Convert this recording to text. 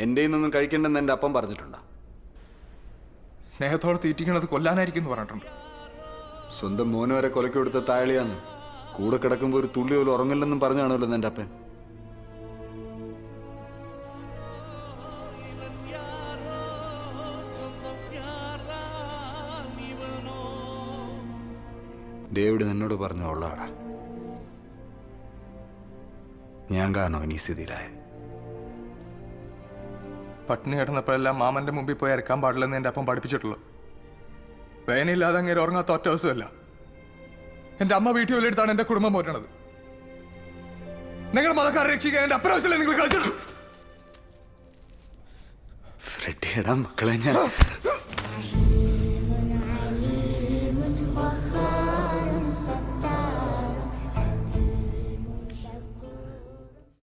എൻ്റെ നിന്നൊന്നും കഴിക്കണ്ടെന്ന് എൻ്റെ അപ്പം പറഞ്ഞിട്ടുണ്ടോ? സ്നേഹത്തോടെ തീറ്റിക്കണത് കൊല്ലാനായിരിക്കും എന്ന് പറഞ്ഞിട്ടുണ്ട്. സ്വന്തം മോനെ വരെ കൊലക്ക് കൊടുത്ത താളിയാന്ന്. കൂടെ കിടക്കുമ്പോൾ ഒരു തുള്ളി പോലും ഉറങ്ങില്ലെന്നും പറഞ്ഞാണല്ലോ എൻ്റെ അപ്പൻ. ഡേവിഡ് നിന്നോട് പറഞ്ഞു ഉള്ളാടാ, ഞാൻ കാരണം ഇനി സ്ഥിതിയിലായ. പട്ടിണി കിടന്നപ്പോഴെല്ലാം മാമന്റെ മുമ്പിൽ പോയി ഇറക്കാൻ പാടില്ലെന്ന് എൻ്റെ അപ്പം പഠിപ്പിച്ചിട്ടുള്ളൂ. വേനയില്ലാതെ അങ്ങനെ ഉറങ്ങാത്ത ഒറ്റ ദിവസമല്ല. എൻ്റെ അമ്മ വീട്ടിൽ വലിയെടുത്താണ് എൻ്റെ കുടുംബം പോറ്റണത്. നിങ്ങളുടെ മതക്കാരെ രക്ഷിക്കാൻ എൻ്റെ അപ്രാവശ്യമല്ലേ നിങ്ങൾ കളിച്ചത്? ഫ്രെഡിയുടെ മക്കളെ ഞാൻ